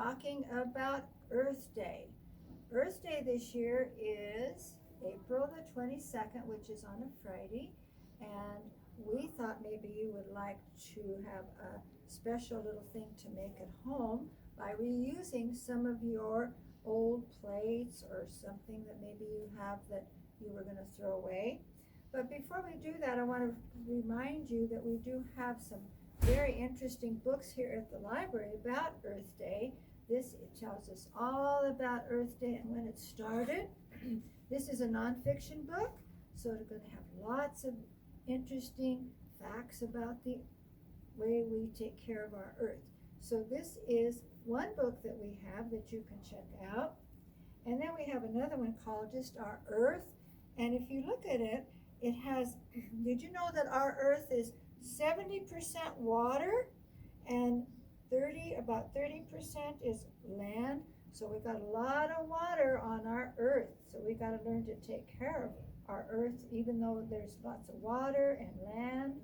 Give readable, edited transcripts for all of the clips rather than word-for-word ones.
talking about Earth Day. Earth Day this year is April the 22nd, which is on a Friday, and we thought maybe you would like to have a special little thing to make at home by reusing some of your old plates or something that maybe you have that you were going to throw away. But before we do that, I want to remind you that we do have some very interesting books here at the library about Earth Day. It tells us all about Earth Day and when it started. This is a nonfiction book, so it's going to have lots of interesting facts about the way we take care of our Earth. So this is one book that we have that you can check out. And then we have another one called just Our Earth. And if you look at it, it has, did you know that our Earth is 70% water and about 30% is land? So we got a lot of water on our Earth. So we got to learn to take care of our Earth, even though there's lots of water and land.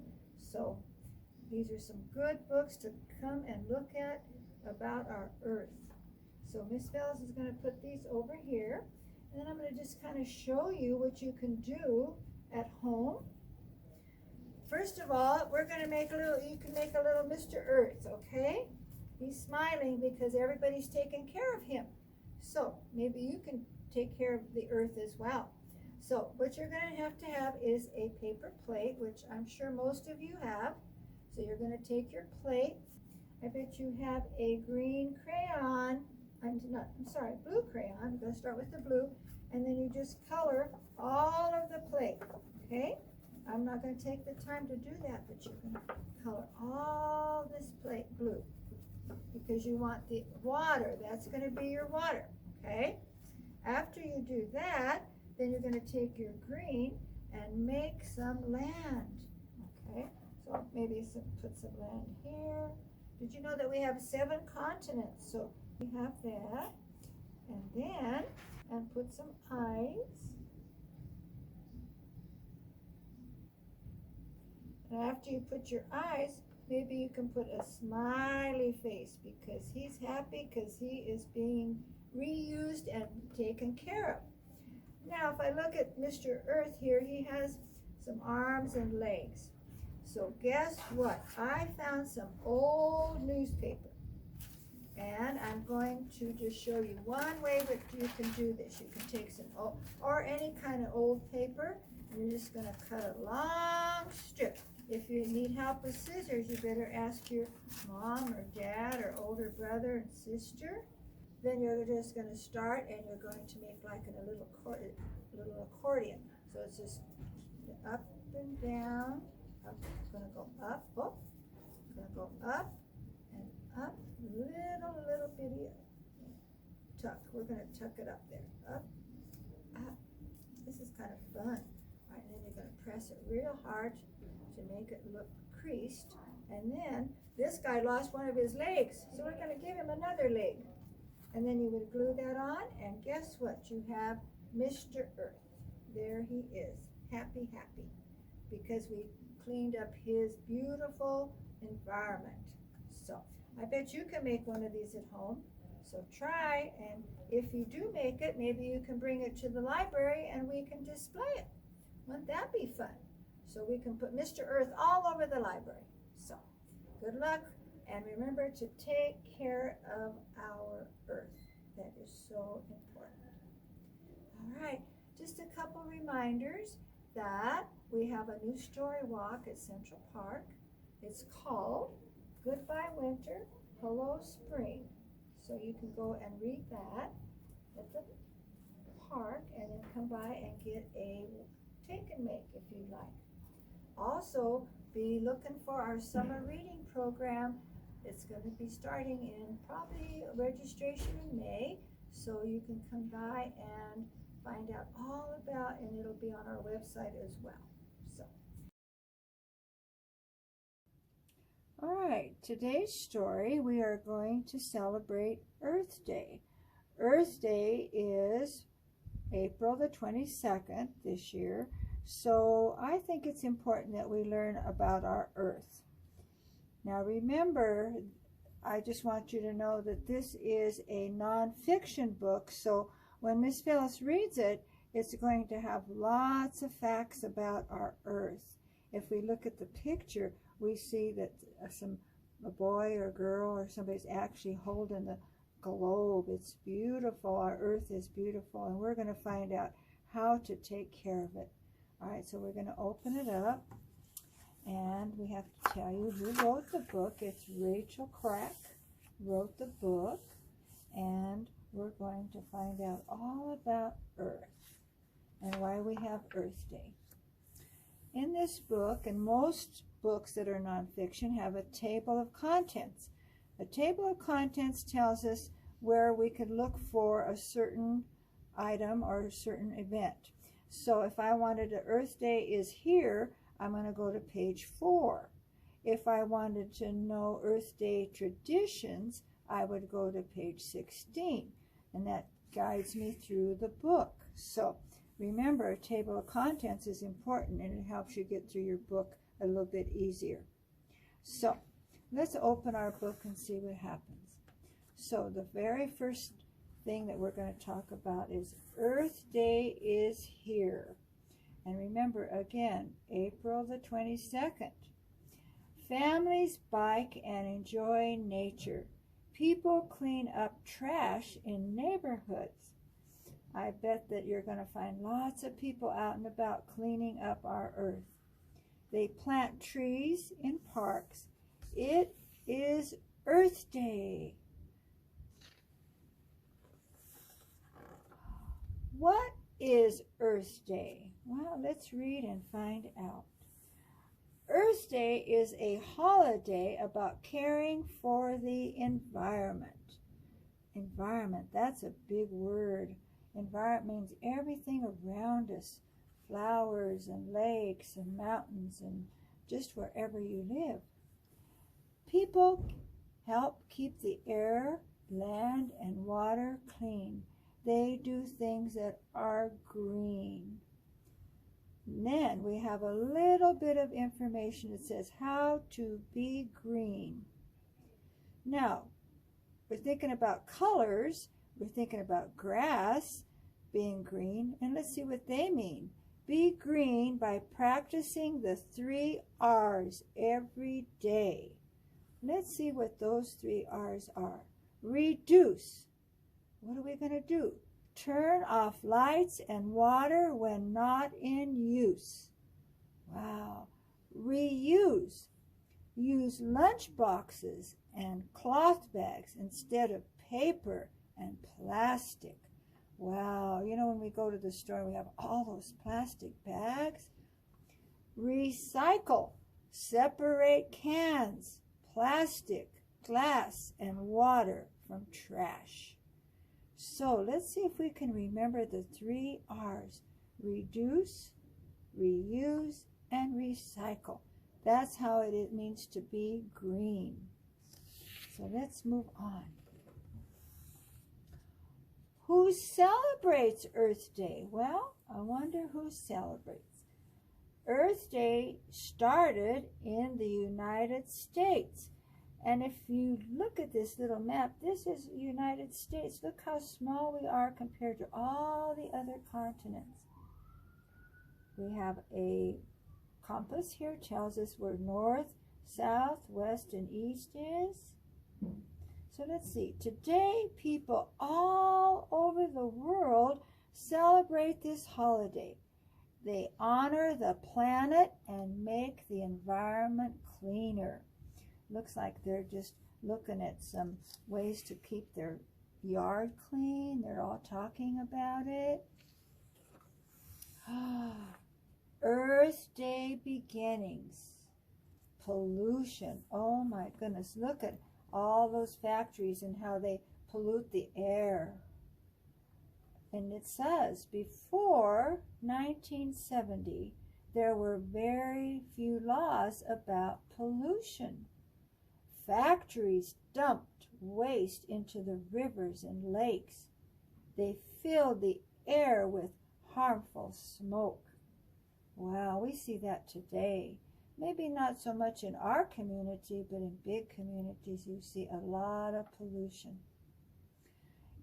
So these are some good books to come and look at about our Earth. So Miss Phyllis is going to put these over here, and then I'm going to just kind of show you what you can do at home. First of all, we're going to make you can make a little Mr. Earth, okay? He's smiling because everybody's taking care of him. So maybe you can take care of the Earth as well. So what you're going to have is a paper plate, which I'm sure most of you have. So you're going to take your plate. I bet you have a green crayon. Blue crayon. I'm going to start with the blue. And then you just color all of the plate, okay? I'm not going to take the time to do that, but you're going to color all this plate blue because you want the water. That's going to be your water, okay? After you do that, then you're going to take your green and make some land, okay? So maybe put some land here. Did you know that we have 7 continents? So we have that, and then put some eyes. And after you put your eyes, maybe you can put a smiley face because he's happy because he is being reused and taken care of. Now, if I look at Mr. Earth here, he has some arms and legs. So guess what? I found some old newspaper. And I'm going to just show you one way that you can do this. You can take some old, or any kind of old paper, and you're just going to cut a long strip. If you need help with scissors, you better ask your mom or dad or older brother and sister. Then you're just going to start, and you're going to make like a little accordion. So it's just up and down. Up. It's going to go up. Oh, it's going to go up and up. Little bitty tuck. We're going to tuck it up there. Up, up. This is kind of fun. All right, and then you're going to press it real hard to make it look creased. And then this guy lost one of his legs, so we're going to give him another leg. And then you would glue that on, and guess what? You have Mr. Earth. There he is. Happy, happy. Because we cleaned up his beautiful environment. So I bet you can make one of these at home. So try, and if you do make it, maybe you can bring it to the library and we can display it. Wouldn't that be fun? So we can put Mr. Earth all over the library. So good luck, and remember to take care of our Earth. That is so important. All right, just a couple reminders that we have a new story walk at Central Park. It's called Goodbye Winter, Hello Spring. So you can go and read that at the park and then come by and get a take and make if you'd like. Also, be looking for our summer reading program. It's going to be starting in probably registration in May. So you can come by and find out all about, and it'll be on our website as well. So. All right, today's story, we are going to celebrate Earth Day. Earth Day is April the 22nd this year, so I think it's important that we learn about our Earth. Now remember, I just want you to know that this is a nonfiction book, so when Miss Phyllis reads it, it's going to have lots of facts about our Earth. If we look at the picture, we see that a boy or girl or somebody's actually holding the globe. It's beautiful. Our Earth is beautiful, and we're going to find out how to take care of it. All right, so we're going to open it up, and we have to tell you who wrote the book. It's Rachel Grack wrote the book, and we're going to find out all about Earth and why we have Earth Day. In this book, and most books that are nonfiction, have a table of contents. A table of contents tells us where we could look for a certain item or a certain event. So if I wanted to Earth Day is here, I'm going to go to page 4. If I wanted to know Earth Day traditions, I would go to page 16. And that guides me through the book. So remember, a table of contents is important, and it helps you get through your book a little bit easier. So let's open our book and see what happens. So the very first thing that we're going to talk about is Earth Day is here. And remember, again, April the 22nd. Families bike and enjoy nature. People clean up trash in neighborhoods. I bet that you're going to find lots of people out and about cleaning up our Earth. They plant trees in parks. It is Earth Day. What is Earth Day? Well, let's read and find out. Earth Day is a holiday about caring for the environment. Environment, that's a big word. Environment means everything around us. Flowers and lakes and mountains and just wherever you live. People help keep the air, land, and water clean. They do things that are green. And then we have a little bit of information that says how to be green. Now, we're thinking about colors. We're thinking about grass being green. And let's see what they mean. Be green by practicing the 3 R's every day. Let's see what those 3 R's are. Reduce. What are we going to do? Turn off lights and water when not in use. Wow. Reuse. Use lunch boxes and cloth bags instead of paper and plastic. Wow. You know, when we go to the store, we have all those plastic bags. Recycle. Separate cans, plastic, glass, and water from trash. So let's see if we can remember the 3 R's. Reduce, reuse, and recycle. That's how it means to be green. So let's move on. Who celebrates Earth Day? Well, I wonder who celebrates. Earth Day started in the United States. And if you look at this little map, this is the United States. Look how small we are compared to all the other continents. We have a compass here, tells us where north, south, west, and east is. So let's see. Today, people all over the world celebrate this holiday. They honor the planet and make the environment cleaner. Looks like they're just looking at some ways to keep their yard clean. They're all talking about it. Earth Day beginnings. Pollution. Oh my goodness. Look at all those factories and how they pollute the air. And it says before 1970, there were very few laws about pollution. Factories dumped waste into the rivers and lakes. They filled the air with harmful smoke. Wow, we see that today. Maybe not so much in our community, but in big communities you see a lot of pollution.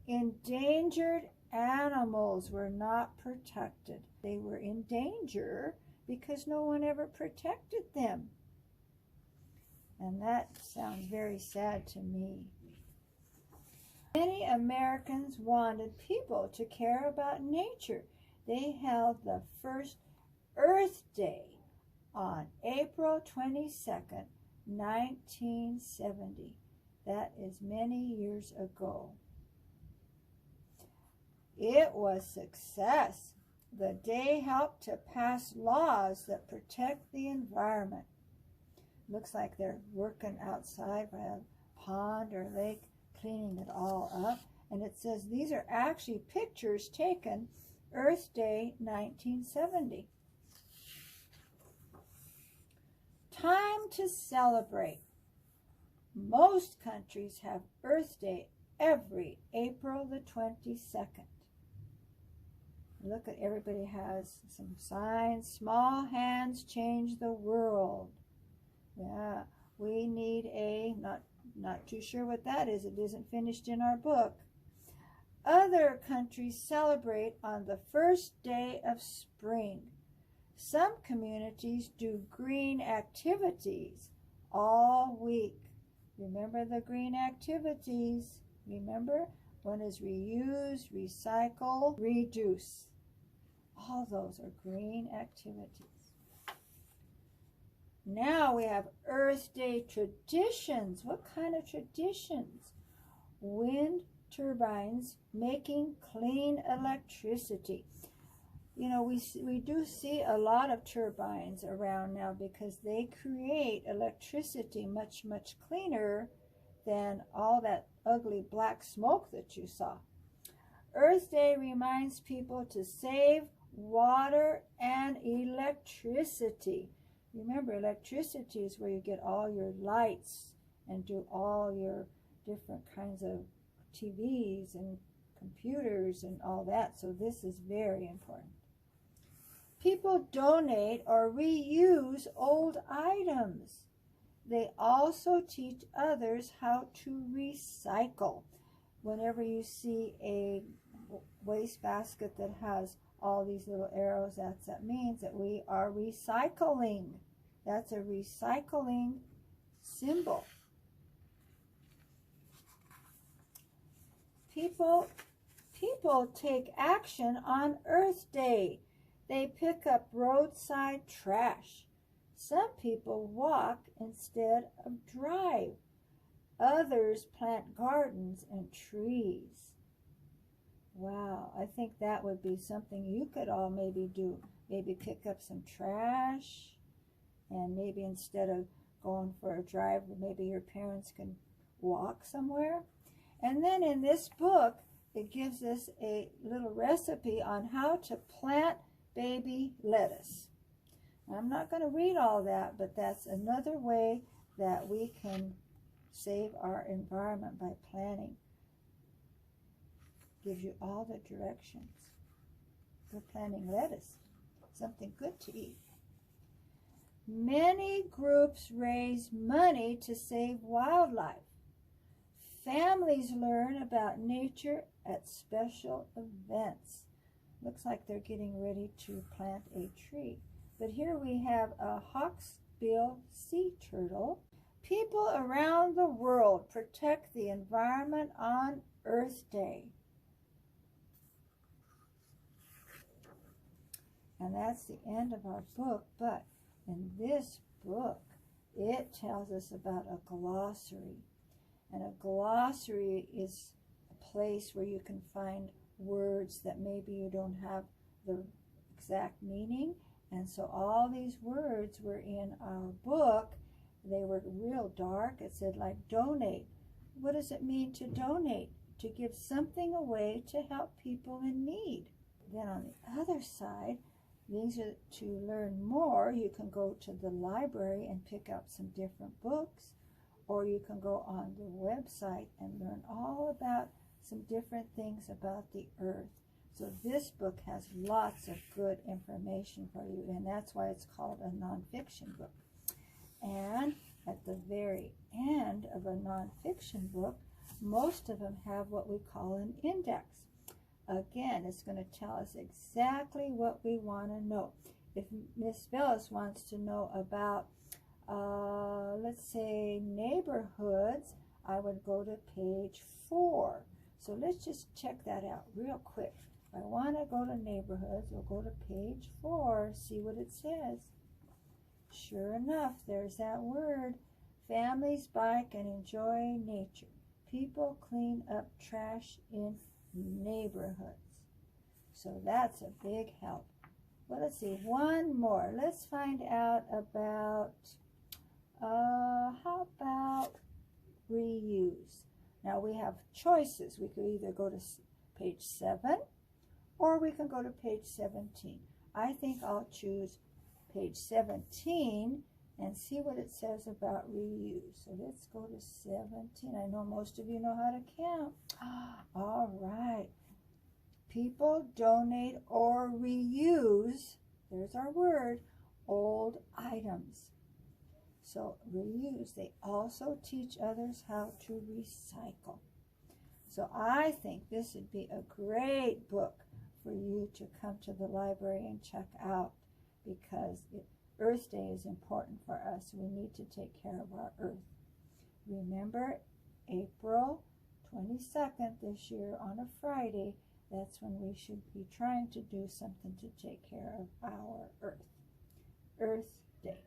Endangered animals were not protected. They were in danger because no one ever protected them. And that sounds very sad to me. Many Americans wanted people to care about nature. They held the first Earth Day on April 22nd, 1970. That is many years ago. It was success. The day helped to pass laws that protect the environment. Looks like they're working outside by a pond or lake, cleaning it all up. And it says these are actually pictures taken Earth Day 1970. Time to celebrate. Most countries have Earth Day every April the 22nd. Look at, everybody has some signs. Small hands change the world. Yeah, we need a, not too sure what that is. It isn't finished in our book. Other countries celebrate on the first day of spring. Some communities do green activities all week. Remember the green activities. Remember? One is reuse, recycle, reduce. All those are green activities. Now we have Earth Day traditions. What kind of traditions? Wind turbines making clean electricity. You know, we do see a lot of turbines around now because they create electricity much, much cleaner than all that ugly black smoke that you saw. Earth Day reminds people to save water and electricity. Remember, electricity is where you get all your lights and do all your different kinds of TVs and computers and all that. So this is very important. People donate or reuse old items. They also teach others how to recycle. Whenever you see a waste basket that has all these little arrows, that means that we are recycling. That's a recycling symbol. People take action on Earth Day. They pick up roadside trash. Some people walk instead of drive. Others plant gardens and trees. Wow, I think that would be something you could all maybe do. Maybe pick up some trash, and maybe instead of going for a drive, maybe your parents can walk somewhere. And then in this book, it gives us a little recipe on how to plant baby lettuce. I'm not going to read all that, but that's another way that we can save our environment by planting. Gives you all the directions for planting lettuce. Something good to eat. Many groups raise money to save wildlife. Families learn about nature at special events. Looks like they're getting ready to plant a tree. But here we have a hawksbill sea turtle. People around the world protect the environment on Earth Day. And that's the end of our book. But in this book, it tells us about a glossary. And a glossary is a place where you can find words that maybe you don't have the exact meaning. And so all these words were in our book. They were real dark. It said like donate. What does it mean to donate? To give something away to help people in need. Then on the other side, these are to learn more. You can go to the library and pick up some different books, or you can go on the website and learn all about some different things about the earth. So this book has lots of good information for you, and that's why it's called a nonfiction book. And at the very end of a nonfiction book, most of them have what we call an index. Again, it's going to tell us exactly what we want to know. If Miss Phyllis wants to know about, let's say, neighborhoods, I would go to page 4. So let's just check that out real quick. If I want to go to neighborhoods, we'll go to page 4, see what it says. Sure enough, there's that word. Families bike and enjoy nature. People clean up trash in neighborhoods. So that's a big help. Well, let's see, one more. Let's find out about, how about reuse? Now we have choices. We could either go to page 7 or we can go to page 17. I think I'll choose page 17 and see what it says about reuse. So let's go to 17. I know most of you know how to count. All right. People donate or reuse, there's our word, old items. So reuse, they also teach others how to recycle. So I think this would be a great book for you to come to the library and check out, because Earth Day is important for us. We need to take care of our Earth. Remember, April 22nd this year on a Friday, that's when we should be trying to do something to take care of our Earth. Earth Day.